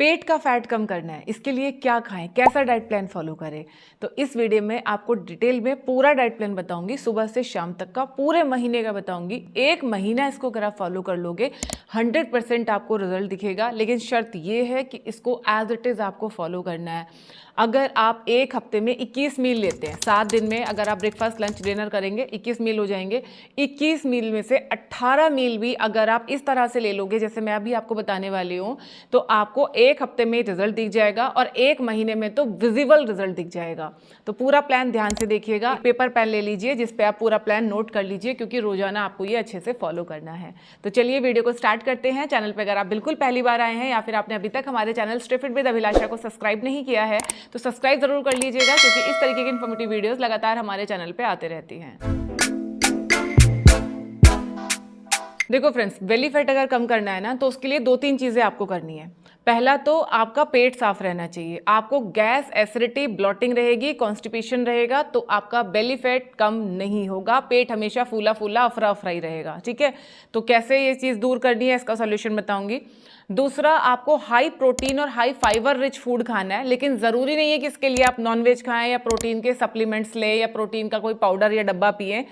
पेट का फैट कम करना है, इसके लिए क्या खाएं, कैसा डाइट प्लान फॉलो करें। तो इस वीडियो में आपको डिटेल में पूरा डाइट प्लान बताऊंगी, सुबह से शाम तक का, पूरे महीने का बताऊंगी। 1 महीना इसको अगर आप फॉलो कर लोगे 100% आपको रिजल्ट दिखेगा। लेकिन शर्त ये है कि इसको एज इट इज़ आपको फॉलो करना है। अगर आप एक हफ्ते में 21 मील लेते हैं, 7 दिन में अगर आप ब्रेकफास्ट लंच डिनर करेंगे 21 मील हो जाएंगे। 21 मील में से 18 मील भी अगर आप इस तरह से ले लोगे जैसे मैं अभी आपको बताने वाली हूँ, तो आपको एक हफ्ते में रिजल्ट दिख जाएगा और 1 महीने में तो विजिबल रिजल्ट दिख जाएगा। तो पूरा प्लान ध्यान से देखिएगा, पेपर पेन ले लीजिए जिस पे आप पूरा प्लान नोट कर लीजिए, क्योंकि रोजाना आपको ये अच्छे से फॉलो करना है। तो चलिए वीडियो को स्टार्ट करते हैं। चैनल पर अगर आप बिल्कुल पहली बार आए हैं या फिर आपने अभी तक हमारे चैनल स्टे फिट विद अभिलाषा को सब्सक्राइब नहीं किया है तो सब्सक्राइब जरूर कर लीजिएगा, क्योंकि इस तरीके की इन्फॉर्मेटिव वीडियोस लगातार हमारे चैनल पे आते रहती हैं। देखो फ्रेंड्स, बेली फैट अगर कम करना है ना, तो उसके लिए 2-3 चीजें आपको करनी है। पहला तो आपका पेट साफ रहना चाहिए। आपको गैस, एसिडिटी, ब्लॉटिंग रहेगी, कॉन्स्टिपेशन रहेगा, तो आपका बेली फैट कम नहीं होगा। पेट हमेशा फूला फूला अफरा अफरा ही रहेगा। ठीक है, तो कैसे ये चीज़ दूर करनी है इसका सोल्यूशन बताऊंगी। दूसरा, आपको हाई प्रोटीन और हाई फाइबर रिच फूड खाना है, लेकिन ज़रूरी नहीं है कि इसके लिए आप नॉनवेज खाएं या प्रोटीन के सप्लीमेंट्स लें या प्रोटीन का कोई पाउडर या डब्बा पिएं।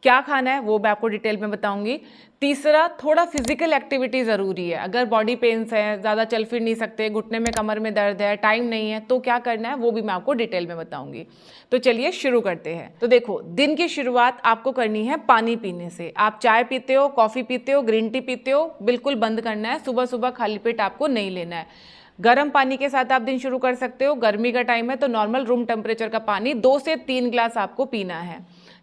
क्या खाना है वो मैं आपको डिटेल में बताऊंगी। तीसरा, थोड़ा फिजिकल एक्टिविटी ज़रूरी है। अगर बॉडी पेन्स है, ज़्यादा चल फिर नहीं सकते, घुटने में कमर में दर्द है, टाइम नहीं है, तो क्या करना है वो भी मैं आपको डिटेल में बताऊंगी। तो चलिए शुरू करते हैं। तो देखो, दिन की शुरुआत आपको करनी है पानी पीने से। आप चाय पीते हो, कॉफ़ी पीते हो, ग्रीन टी पीते हो, बिल्कुल बंद करना है। सुबह सुबह खाली पेट आपको नहीं लेना है। गर्म पानी के साथ आप दिन शुरू कर सकते हो। गर्मी का टाइम है तो नॉर्मल रूम टेम्परेचर का पानी 2 से 3 ग्लास आपको पीना है।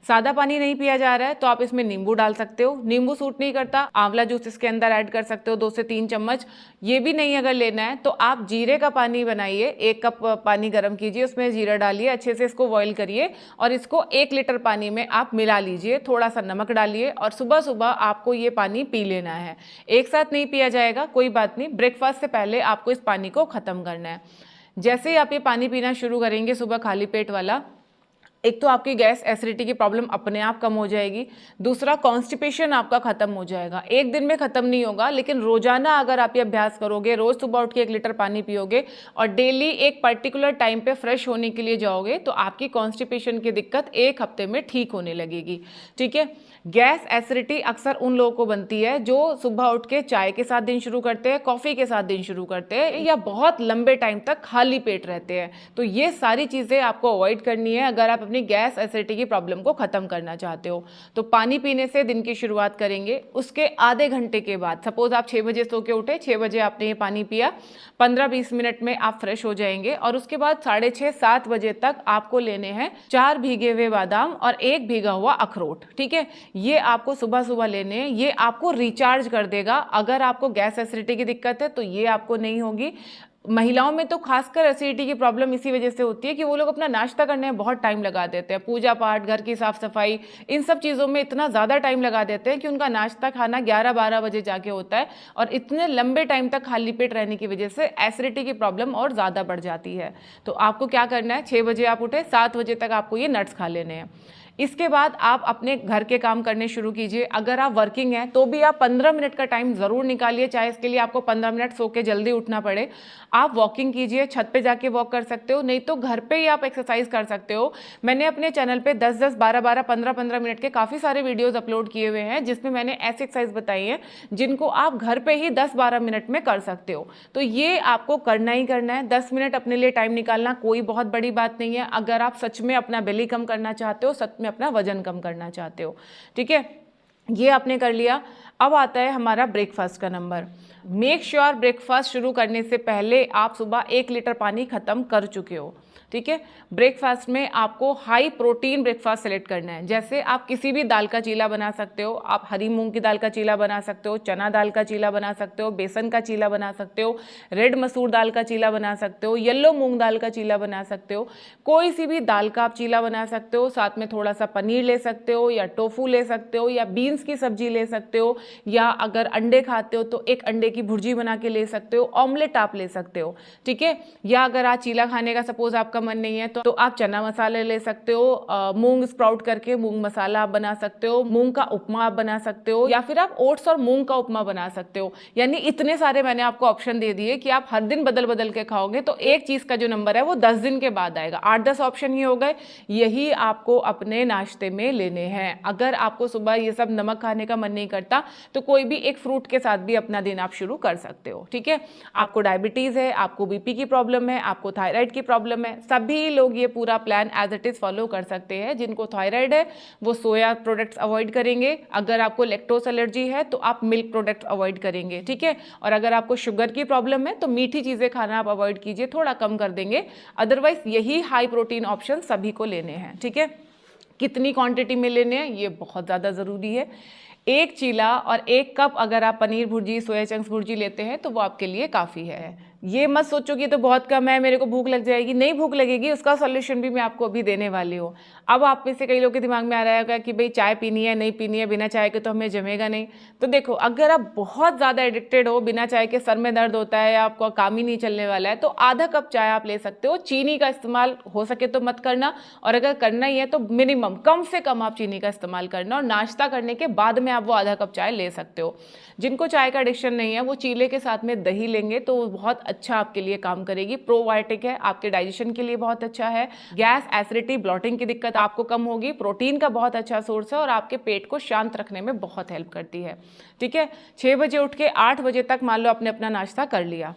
सादा पानी नहीं पिया जा रहा है तो आप इसमें नींबू डाल सकते हो। नींबू सूट नहीं करता, आंवला जूस इसके अंदर ऐड कर सकते हो 2 से 3 चम्मच। ये भी नहीं अगर लेना है तो आप जीरे का पानी बनाइए। 1 कप पानी गर्म कीजिए, उसमें जीरा डालिए, अच्छे से इसको बॉईल करिए और इसको 1 लीटर पानी में आप मिला लीजिए। थोड़ा सा नमक डालिए और सुबह सुबह आपको ये पानी पी लेना है। एक साथ नहीं पिया जाएगा, कोई बात नहीं, ब्रेकफास्ट से पहले आपको इस पानी को खत्म करना है। जैसे ही आप ये पानी पीना शुरू करेंगे सुबह खाली पेट वाला, एक तो आपकी गैस एसिडिटी की प्रॉब्लम अपने आप कम हो जाएगी। दूसरा, कॉन्स्टिपेशन आपका खत्म हो जाएगा। एक दिन में खत्म नहीं होगा, लेकिन रोजाना अगर आप ये अभ्यास करोगे, रोज सुबह उठ के 1 लीटर पानी पियोगे और डेली एक पर्टिकुलर टाइम पे फ्रेश होने के लिए जाओगे, तो आपकी कॉन्स्टिपेशन की दिक्कत 1 हफ्ते में ठीक होने लगेगी। ठीक है, गैस एसिडिटी अक्सर उन लोगों को बनती है जो सुबह उठ के चाय के साथ दिन शुरू करते हैं, कॉफ़ी के साथ दिन शुरू करते हैं, या बहुत लंबे टाइम तक खाली पेट रहते हैं। तो ये सारी चीज़ें आपको अवॉइड करनी है अगर आप अपनी गैस एसिडिटी की प्रॉब्लम को ख़त्म करना चाहते हो। तो पानी पीने से दिन की शुरुआत करेंगे। उसके आधे घंटे के बाद, सपोज आप 6 बजे सो के उठे, 6 बजे आपने ये पानी पिया, 15-20 मिनट में आप फ्रेश हो जाएंगे। और उसके बाद 6:30-7 बजे तक आपको लेने हैं 4 भीगे हुए बादाम और 1 भीगा हुआ अखरोट। ठीक है, ये आपको सुबह सुबह लेने हैं। ये आपको रिचार्ज कर देगा। अगर आपको गैस एसिडिटी की दिक्कत है तो ये आपको नहीं होगी। महिलाओं में तो खासकर एसिडिटी की प्रॉब्लम इसी वजह से होती है कि वो लोग अपना नाश्ता करने में बहुत टाइम लगा देते हैं। पूजा पाठ, घर की साफ सफाई, इन सब चीज़ों में इतना ज़्यादा टाइम लगा देते हैं कि उनका नाश्ता खाना 11-12 बजे जाके होता है, और इतने लंबे टाइम तक खाली पेट रहने की वजह से एसिडिटी की प्रॉब्लम और ज़्यादा बढ़ जाती है। तो आपको क्या करना है, 6 बजे आप उठे, 7 बजे तक आपको ये नट्स खा लेने हैं। इसके बाद आप अपने घर के काम करने शुरू कीजिए। अगर आप वर्किंग हैं तो भी आप 15 मिनट का टाइम ज़रूर निकालिए, चाहे इसके लिए आपको 15 मिनट सो के जल्दी उठना पड़े। आप वॉकिंग कीजिए, छत पे जाके वॉक कर सकते हो, नहीं तो घर पे ही आप एक्सरसाइज कर सकते हो। मैंने अपने चैनल पे 10-10, 12-12, 15-15 मिनट के काफ़ी सारे वीडियोज़ अपलोड किए हुए हैं, जिसमें मैंने ऐसी एक्सरसाइज बताई है जिनको आप घर पर ही 10-12 मिनट में कर सकते हो। तो ये आपको करना ही करना है। 10 मिनट अपने लिए टाइम निकालना कोई बहुत बड़ी बात नहीं है, अगर आप सच में अपना बेली कम करना चाहते हो, सच में अपना वजन कम करना चाहते हो। ठीक है, ये आपने कर लिया। अब आता है हमारा ब्रेकफास्ट का नंबर। मेक श्योर ब्रेकफास्ट शुरू करने से पहले आप सुबह 1 लीटर पानी खत्म कर चुके हो। ठीक है, ब्रेकफास्ट में आपको हाई प्रोटीन ब्रेकफास्ट सेलेक्ट करना है। जैसे आप किसी भी दाल का चीला बना सकते हो। आप हरी मूंग की दाल का चीला बना सकते हो, चना दाल का चीला बना सकते हो, बेसन का चीला बना सकते हो, रेड मसूर दाल का चीला बना सकते हो, येलो मूंग दाल का चीला बना सकते हो। कोई सी भी दाल का आप चीला बना सकते हो। साथ में थोड़ा सा पनीर ले सकते हो, या टोफू ले सकते हो, या बीन्स की सब्जी ले सकते हो, या अगर अंडे खाते हो तो 1 अंडे की भुर्जी बना के ले सकते हो, ऑमलेट आप ले सकते हो। ठीक है, या अगर आज चीला खाने का सपोज आपका मन नहीं है तो आप चना मसाले ले सकते हो, मूंग स्प्राउट करके मूंग मसाला आप बना सकते हो, मूंग का उपमा आप बना सकते हो, या फिर आप ओट्स और मूंग का उपमा बना सकते हो। यानी इतने सारे मैंने आपको ऑप्शन दे दिए कि आप हर दिन बदल बदल के खाओगे तो एक चीज का जो नंबर है वो 10 दिन के बाद आएगा। 8-10 ऑप्शन ही हो गए, यही आपको अपने नाश्ते में लेने हैं। अगर आपको सुबह ये सब नमक खाने का मन नहीं करता तो कोई भी एक फ्रूट के साथ भी अपना दिन आप शुरू कर सकते हो। ठीक है, आपको डायबिटीज है, आपको बीपी की प्रॉब्लम है, आपको थायराइड की प्रॉब्लम है, सभी लोग ये पूरा plan as it is follow कर सकते हैं। जिनको थायराइड है वो सोया प्रोडक्ट्स अवॉइड करेंगे, अगर आपको लैक्टोज एलर्जी है तो आप मिल्क प्रोडक्ट्स अवॉइड करेंगे। ठीक है, और अगर आपको शुगर की प्रॉब्लम है तो मीठी चीजें खाना आप अवॉइड कीजिए, थोड़ा कम कर देंगे। अदरवाइज यही हाई प्रोटीन ऑप्शन सभी को लेने हैं। ठीक है, कितनी क्वांटिटी में लेने हैं ये बहुत ज़्यादा ज़रूरी है। 1 चीला और 1 कप अगर आप पनीर भुर्जी, सोया चंक्स भुर्जी लेते हैं तो वो आपके लिए काफ़ी है। ये मत सोचो कि तो बहुत कम है, मेरे को भूख लग जाएगी, नहीं भूख लगेगी, उसका सॉल्यूशन भी मैं आपको अभी देने वाली हूँ। अब आप में से कई लोगों के दिमाग में आ रहा होगा कि भाई चाय पीनी है, नहीं पीनी है, बिना चाय के तो हमें जमेगा नहीं। तो देखो, अगर आप बहुत ज़्यादा एडिक्टेड हो, बिना चाय के सर में दर्द होता है या आपका काम ही नहीं चलने वाला है, तो आधा कप चाय आप ले सकते हो। चीनी का इस्तेमाल हो सके तो मत करना, और अगर करना ही है तो मिनिमम कम से कम आप चीनी का इस्तेमाल करना, और नाश्ता करने के बाद में आप वो आधा कप चाय ले सकते हो। जिनको चाय का एडिक्शन नहीं है वो चीले के साथ में दही लेंगे तो वो बहुत अच्छा आपके लिए काम करेगी। प्रोबायोटिक है, आपके डाइजेशन के लिए बहुत अच्छा है। गैस, एसिडिटी, ब्लॉटिंग की दिक्कत आपको कम होगी। प्रोटीन का बहुत अच्छा सोर्स है और आपके पेट को शांत रखने में बहुत हेल्प करती है। ठीक है, 6 बजे उठ के 8 बजे तक मान लो आपने अपना नाश्ता कर लिया,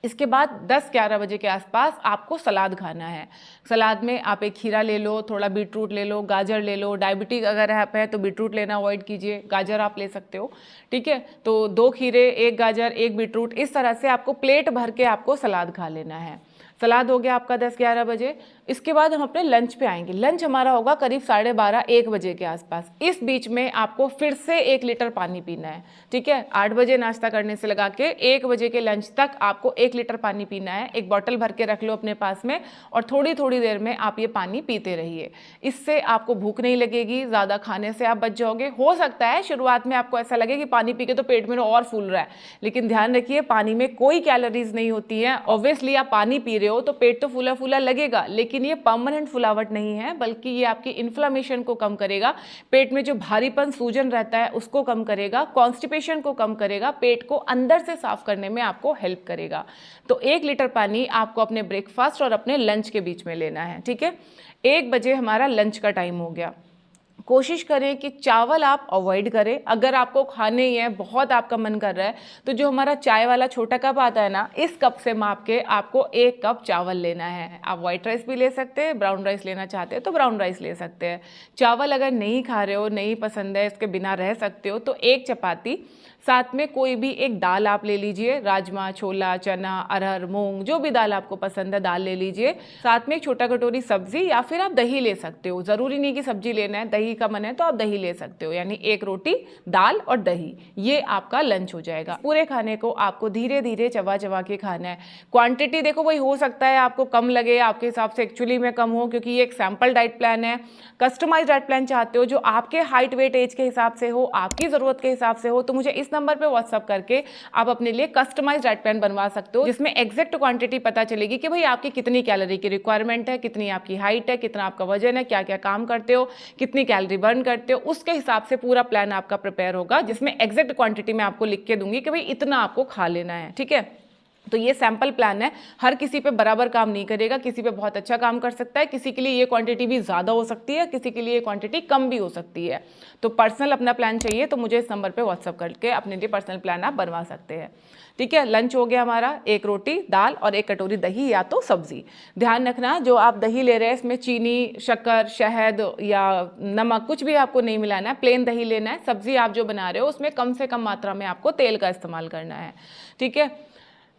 इसके बाद 10-11 बजे के आसपास आपको सलाद खाना है। सलाद में आप एक खीरा ले लो, थोड़ा बीटरूट ले लो, गाजर ले लो। डायबिटीज अगर आप है तो बीटरूट लेना अवॉइड कीजिए, गाजर आप ले सकते हो। ठीक है, तो 2 खीरे, 1 गाजर, 1 बीटरूट, इस तरह से आपको प्लेट भर के आपको सलाद खा लेना है। सलाद हो गया आपका 10-11 बजे। इसके बाद हम अपने लंच पे आएंगे। लंच हमारा होगा करीब 12:30-1 बजे के आसपास। इस बीच में आपको फिर से 1 लीटर पानी पीना है। ठीक है, 8 बजे नाश्ता करने से लगा के 1 बजे के लंच तक आपको 1 लीटर पानी पीना है। एक बॉटल भर के रख लो अपने पास में और थोड़ी थोड़ी देर में आप ये पानी पीते रहिए। इससे आपको भूख नहीं लगेगी, ज़्यादा खाने से आप बच जाओगे। हो सकता है शुरुआत में आपको ऐसा लगे कि पानी पी के तो पेट में और फूल रहा है, लेकिन ध्यान रखिए पानी में कोई कैलोरीज नहीं होती है। ऑब्वियसली आप पानी पी रहे हो तो पेट तो फूला फूला लगेगा, लेकिन ये परमानेंट फुलावट नहीं है, बल्कि ये आपकी इन्फ्लेमेशन को कम करेगा, पेट में जो भारीपन, सूजन रहता है उसको कम करेगा, कॉन्स्टिपेशन को कम करेगा, पेट को अंदर से साफ करने में आपको हेल्प करेगा। तो 1 लीटर पानी आपको अपने ब्रेकफास्ट और अपने लंच के बीच में लेना है। ठीक है, 1 बजे हमारा लंच का टाइम हो गया। कोशिश करें कि चावल आप अवॉइड करें। अगर आपको खाने ही है, बहुत आपका मन कर रहा है, तो जो हमारा चाय वाला छोटा कप आता है ना, इस कप से माप के आपको 1 कप चावल लेना है। आप व्हाइट राइस भी ले सकते हैं, ब्राउन राइस लेना चाहते हैं तो ब्राउन राइस ले सकते हैं। चावल अगर नहीं खा रहे हो, नहीं पसंद है, इसके बिना रह सकते हो, तो 1 चपाती, साथ में कोई भी एक दाल आप ले लीजिए, राजमा, छोला, चना, अरहर, मूंग, जो भी दाल आपको पसंद है दाल ले लीजिए। साथ में एक छोटा कटोरी सब्जी, या फिर आप दही ले सकते हो। ज़रूरी नहीं कि सब्जी लेना है, दही का मन है तो आप दही ले सकते हो। यानी 1 रोटी, दाल और दही, ये आपका लंच हो जाएगा। पूरे खाने को आपको धीरे धीरे चबा चबा के खाना है। क्वांटिटी देखो वही हो सकता है आपको कम लगे, आपके हिसाब से एक्चुअली में कम हो, क्योंकि ये एक सैम्पल डाइट प्लान है। कस्टमाइज डाइट प्लान चाहते हो जो आपके हाइट, वेट, एज के हिसाब से हो, आपकी ज़रूरत के हिसाब से हो, तो मुझे इस नंबर पे व्हाट्सअप करके आप अपने लिए कस्टमाइज डाइट प्लान बनवा सकते हो, जिसमें एग्जैक्ट क्वांटिटी पता चलेगी कि भाई आपकी कितनी कैलोरी की रिक्वायरमेंट है, कितनी आपकी हाइट है, कितना आपका वजन है, क्या क्या काम करते हो, कितनी कैलोरी बर्न करते हो, उसके हिसाब से पूरा प्लान आपका प्रिपेयर होगा, जिसमें एग्जैक्ट क्वांटिटी मैं आपको लिख के दूंगी कि भाई इतना आपको खा लेना है। ठीक है, तो ये सैंपल प्लान है, हर किसी पे बराबर काम नहीं करेगा, किसी पे बहुत अच्छा काम कर सकता है, किसी के लिए ये क्वांटिटी भी ज़्यादा हो सकती है, किसी के लिए ये क्वांटिटी कम भी हो सकती है। तो पर्सनल अपना प्लान चाहिए तो मुझे इस नंबर पे व्हाट्सअप करके अपने लिए पर्सनल प्लान आप बनवा सकते हैं। ठीक है, लंच हो गया हमारा, 1 रोटी, दाल और 1 कटोरी दही या तो सब्जी। ध्यान रखना जो आप दही ले रहे हैं इसमें चीनी, शक्कर, शहद या नमक कुछ भी आपको नहीं मिलाना है, प्लेन दही लेना है। सब्जी आप जो बना रहे हो उसमें कम से कम मात्रा में आपको तेल का इस्तेमाल करना है। ठीक है,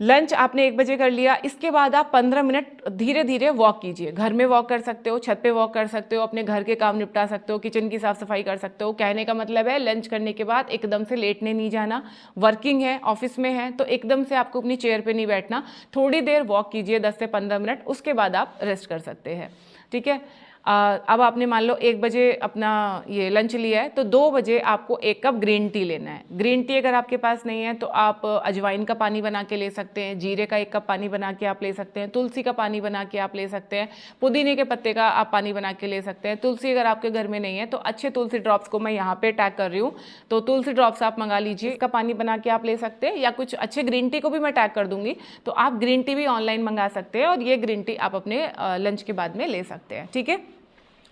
लंच आपने 1 बजे कर लिया, इसके बाद आप 15 मिनट धीरे धीरे वॉक कीजिए। घर में वॉक कर सकते हो, छत पे वॉक कर सकते हो, अपने घर के काम निपटा सकते हो, किचन की साफ सफाई कर सकते हो। कहने का मतलब है लंच करने के बाद एकदम से लेटने नहीं जाना। वर्किंग है, ऑफिस में है, तो एकदम से आपको अपनी चेयर पे नहीं बैठना, थोड़ी देर वॉक कीजिए 10 से 15 मिनट, उसके बाद आप रेस्ट कर सकते हैं। ठीक है, अब आपने मान लो 1 बजे अपना ये लंच लिया है, तो 2 बजे आपको 1 कप ग्रीन टी लेना है। ग्रीन टी अगर आपके पास नहीं है तो आप अजवाइन का पानी बना के ले सकते हैं, जीरे का 1 कप पानी बना के आप ले सकते हैं, तुलसी का पानी बना के आप ले सकते हैं, पुदीने के पत्ते का आप पानी बना के ले सकते हैं। तुलसी अगर आपके घर में नहीं है तो अच्छे तुलसी ड्रॉप्स को मैं यहाँ पे टैग कर रही हूँ, तो तुलसी ड्रॉप्स आप मंगा लीजिए, इसका पानी बना के आप ले सकते हैं, या कुछ अच्छे ग्रीन टी को भी मैं टैग कर दूंगी, तो आप ग्रीन टी भी ऑनलाइन मंगा सकते हैं और ये ग्रीन टी आप अपने लंच के बाद में ले सकते हैं। ठीक है,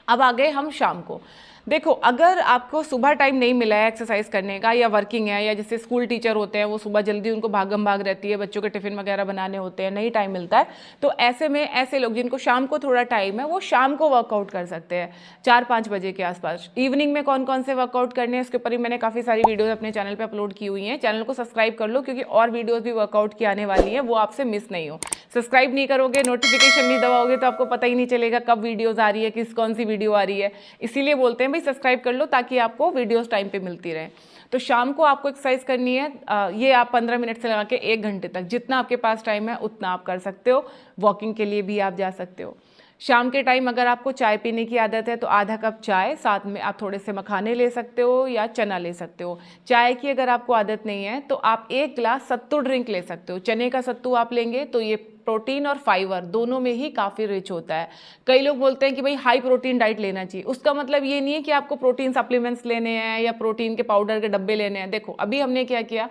अब आ गए हम शाम को। देखो, अगर आपको सुबह टाइम नहीं मिला है एक्सरसाइज करने का, या वर्किंग है, या जैसे स्कूल टीचर होते हैं वो सुबह जल्दी उनको भागम भाग रहती है, बच्चों के टिफिन वगैरह बनाने होते हैं, नहीं टाइम मिलता है, तो ऐसे में ऐसे लोग जिनको शाम को थोड़ा टाइम है वो शाम को वर्कआउट कर सकते हैं 4-5 बजे के आसपास। इवनिंग में कौन कौन से वर्कआउट करने हैं उसके ऊपर भी मैंने काफ़ी सारी वीडियोज़ अपने चैनल पर अपलोड की हुई हैं। चैनल को सब्सक्राइब कर लो, क्योंकि और वीडियोज़ भी वर्कआउट की आने वाली हैं, वो आपसे मिस नहीं हो। सब्सक्राइब नहीं करोगे, नोटिफिकेशन नहीं दबाओगे तो आपको पता ही नहीं चलेगा कब वीडियोज़ आ रही है, कौन सी वीडियो आ रही है। इसीलिए बोलते हैं भाई सब्सक्राइब कर लो ताकि आपको वीडियोस टाइम पे मिलती रहे। तो शाम को आपको एक्सरसाइज करनी है, ये आप 15 मिनट से लगा के 1 घंटे तक, जितना आपके पास टाइम है उतना आप कर सकते हो। वॉकिंग के लिए भी आप जा सकते हो। शाम के टाइम अगर आपको चाय पीने की आदत है तो आधा कप चाय, साथ में आप थोड़े से मखाने ले सकते हो या चना ले सकते हो। चाय की अगर आपको आदत नहीं है तो आप 1 गिलास सत्तू ड्रिंक ले सकते हो। चने का सत्तू आप लेंगे तो ये प्रोटीन और फाइबर दोनों में ही काफ़ी रिच होता है। कई लोग बोलते हैं कि भाई हाई प्रोटीन डाइट लेना चाहिए, उसका मतलब ये नहीं है कि आपको प्रोटीन सप्लीमेंट्स लेने हैं या प्रोटीन के पाउडर के डब्बे लेने हैं। देखो, अभी हमने क्या किया,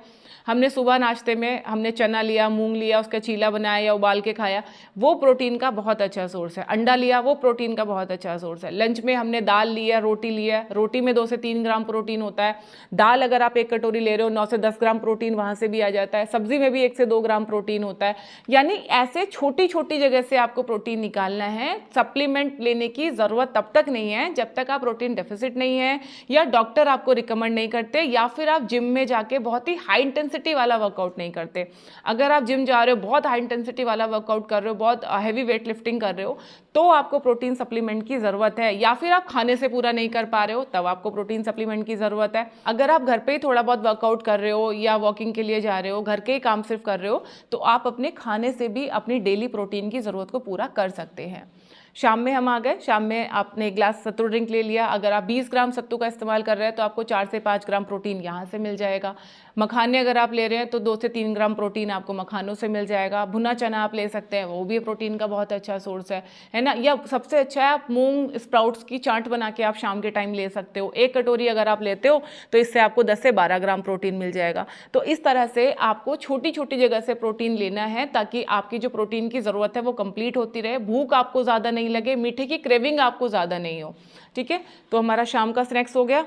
हमने सुबह नाश्ते में हमने चना लिया, मूंग लिया, उसका चीला बनाया या उबाल के खाया, वो प्रोटीन का बहुत अच्छा सोर्स है। अंडा लिया, वो प्रोटीन का बहुत अच्छा सोर्स है। लंच में हमने दाल लिया, रोटी लिया, रोटी में 2 से 3 ग्राम प्रोटीन होता है। दाल अगर आप 1 कटोरी ले रहे हो, 9 से 10 ग्राम प्रोटीन वहाँ से भी आ जाता है। सब्जी में भी 1 से 2 ग्राम प्रोटीन होता है। यानी ऐसे छोटी छोटी जगह से आपको प्रोटीन निकालना है। सप्लीमेंट लेने की ज़रूरत तब तक नहीं है जब तक आप प्रोटीन डेफिसिट नहीं है, या डॉक्टर आपको रिकमेंड नहीं करते, या फिर आप जिम में जाके बहुत ही हाई इंटेंसिटी वाला वर्कआउट नहीं करते। अगर आप जिम जा रहे हो, बहुत हाई इंटेंसिटी वाला वर्कआउट कर रहे हो, बहुत हैवी वेट लिफ्टिंग कर रहे हो, तो आपको प्रोटीन सप्लीमेंट की ज़रूरत है। या फिर आप खाने से पूरा नहीं कर पा रहे हो, तब आपको प्रोटीन सप्लीमेंट की ज़रूरत है। अगर आप घर पे ही थोड़ा बहुत वर्कआउट कर रहे हो या वॉकिंग के लिए जा रहे हो, घर के ही काम सिर्फ कर रहे हो, तो आप अपने खाने से भी अपनी डेली प्रोटीन की ज़रूरत को पूरा कर सकते हैं। शाम में हम आ गए, शाम में आपने 1 गिलास सत्तू ड्रिंक ले लिया। अगर आप 20 ग्राम सत्तू का इस्तेमाल कर रहे हैं तो आपको 4 से 5 ग्राम प्रोटीन यहाँ से मिल जाएगा। मखाने अगर आप ले रहे हैं तो 2 से 3 ग्राम प्रोटीन आपको मखानों से मिल जाएगा। भुना चना आप ले सकते हैं, वो भी प्रोटीन का बहुत अच्छा सोर्स है ना। या सबसे अच्छा है, आप मूंग स्प्राउट्स की चाट बना के आप शाम के टाइम ले सकते हो। 1 कटोरी अगर आप लेते हो तो इससे आपको 10 से 12 ग्राम प्रोटीन मिल जाएगा। तो इस तरह से आपको छोटी छोटी जगह से प्रोटीन लेना है ताकि आपकी जो प्रोटीन की ज़रूरत है वो कंप्लीट होती रहे, भूख आपको ज़्यादा नहीं लगे, मीठे की क्रेविंग आपको ज़्यादा नहीं हो। ठीक है, तो हमारा शाम का स्नैक्स हो गया।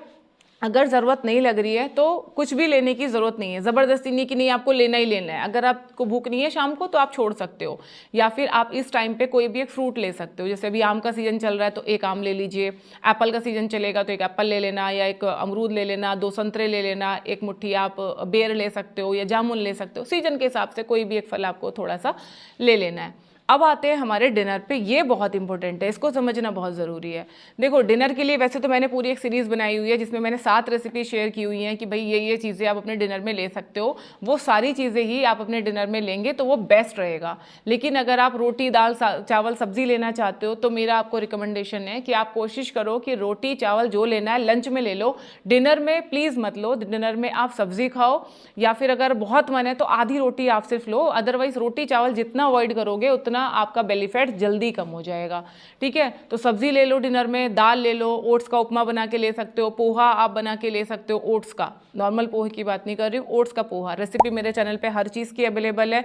अगर ज़रूरत नहीं लग रही है तो कुछ भी लेने की ज़रूरत नहीं है, ज़बरदस्ती नहीं कि नहीं आपको लेना ही लेना है। अगर आपको भूख नहीं है शाम को तो आप छोड़ सकते हो, या फिर आप इस टाइम पे कोई भी एक फ्रूट ले सकते हो। जैसे अभी आम का सीज़न चल रहा है तो 1 आम ले लीजिए, एप्पल का सीज़न चलेगा तो 1 एप्पल ले लेना, या 1 अमरूद ले लेना, 2 संतरे ले लेना, 1 मुट्ठी आप बेर ले सकते हो या जामुन ले सकते हो। सीजन के हिसाब से कोई भी एक फल आपको थोड़ा सा ले लेना है। अब आते हैं हमारे डिनर पे, ये बहुत इंपॉर्टेंट है, इसको समझना बहुत ज़रूरी है। देखो, डिनर के लिए वैसे तो मैंने पूरी एक सीरीज़ बनाई हुई है जिसमें मैंने 7 रेसिपी शेयर की हुई हैं कि भाई ये चीज़ें आप अपने डिनर में ले सकते हो। वो सारी चीज़ें ही आप अपने डिनर में लेंगे तो वो बेस्ट रहेगा। लेकिन अगर आप रोटी दाल चावल सब्जी लेना चाहते हो तो मेरा आपको रिकमेंडेशन है कि आप कोशिश करो कि रोटी चावल जो लेना है लंच में ले लो, डिनर में प्लीज़ मत लो। डिनर में आप सब्जी खाओ, या फिर अगर बहुत मन है तो आधी रोटी आप सिर्फ लो। अदरवाइज रोटी चावल जितना अवॉइड करोगे उतना आपका बेली फैट जल्दी कम हो जाएगा। ठीक है, तो सब्जी ले लो डिनर में, दाल ले लो, ओट्स का उपमा बना के ले सकते हो, पोहा आप बना के ले सकते हो, ओट्स का, नॉर्मल पोहे की बात नहीं कर रही हूँ, ओट्स का पोहा। रेसिपी मेरे चैनल पे हर चीज़ की अवेलेबल है।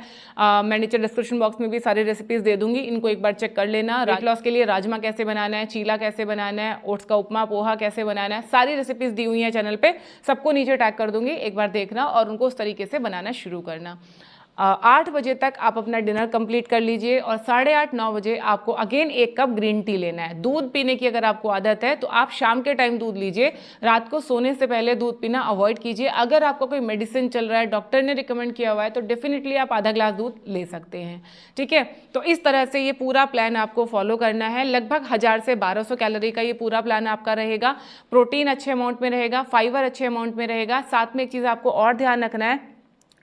मैं नीचे डिस्क्रिप्शन बॉक्स में भी सारी रेसिपीज़ दे दूंगी, इनको एक बार चेक कर लेना। वेट लॉस के लिए राजमा कैसे बनाना है, चीला कैसे बनाना है, ओट्स का उपमा पोहा कैसे बनाना है, सारी रेसिपीज़ दी हुई हैं चैनल पे, सबको नीचे टैग कर दूंगी, एक बार देखना और उनको उस तरीके से बनाना शुरू करना। 8 बजे तक आप अपना डिनर कंप्लीट कर लीजिए और 8:30-9 बजे आपको अगेन 1 कप ग्रीन टी लेना है। दूध पीने की अगर आपको आदत है तो आप शाम के टाइम दूध लीजिए, रात को सोने से पहले दूध पीना अवॉइड कीजिए। अगर आपका कोई मेडिसिन चल रहा है, डॉक्टर ने रिकमेंड किया हुआ है, तो डेफिनेटली आप आधा ग्लास दूध ले सकते हैं। ठीक है, तो इस तरह से ये पूरा प्लान आपको फॉलो करना है। लगभग 1000 से 1200 कैलोरी का ये पूरा प्लान आपका रहेगा। प्रोटीन अच्छे अमाउंट में रहेगा, फाइबर अच्छे अमाउंट में रहेगा। साथ में एक चीज़ आपको और ध्यान रखना है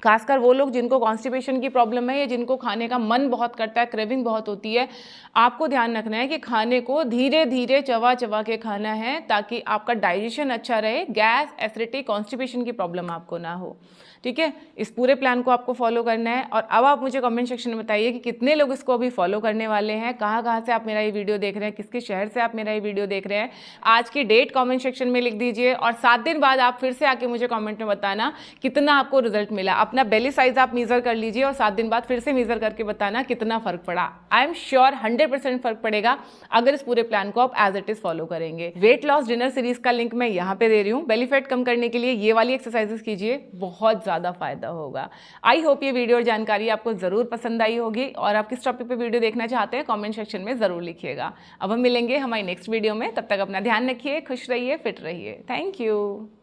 खासकर वो लोग जिनको कॉन्स्टिपेशन की प्रॉब्लम है या जिनको खाने का मन बहुत करता है, क्रेविंग बहुत होती है, आपको ध्यान रखना है कि खाने को धीरे धीरे चबा चबा के खाना है ताकि आपका डाइजेशन अच्छा रहे, गैस, एसिडिटी, कॉन्स्टिपेशन की प्रॉब्लम आपको ना हो। ठीक है, इस पूरे प्लान को आपको फॉलो करना है। और अब आप मुझे कमेंट सेक्शन में बताइए कि कितने लोग इसको अभी फॉलो करने वाले हैं, कहाँ से आप मेरा ये वीडियो देख रहे हैं, किसके शहर से आप मेरा ये वीडियो देख रहे हैं। आज की डेट कमेंट सेक्शन में लिख दीजिए और 7 दिन बाद आप फिर से आके मुझे कमेंट में बताना कितना आपको रिजल्ट मिला। अपना बेली साइज आप मेजर कर लीजिए और 7 दिन बाद फिर से मेजर करके बताना कितना फर्क पड़ा। आई एम श्योर 100% फर्क पड़ेगा अगर इस पूरे प्लान को आप एज इट इज फॉलो करेंगे। वेट लॉस डिनर सीरीज का लिंक मैं यहाँ पे दे रही हूँ। बेली फैट कम करने के लिए ये वाली एक्सरसाइजेस कीजिए, बहुत ज़्यादा फायदा होगा। आई होप ये वीडियो और जानकारी आपको ज़रूर पसंद आई होगी और आप किस टॉपिक पे वीडियो देखना चाहते हैं कमेंट सेक्शन में ज़रूर लिखिएगा। अब हम मिलेंगे हमारी नेक्स्ट वीडियो में, तब तक अपना ध्यान रखिए, खुश रहिए, फिट रहिए। Thank you.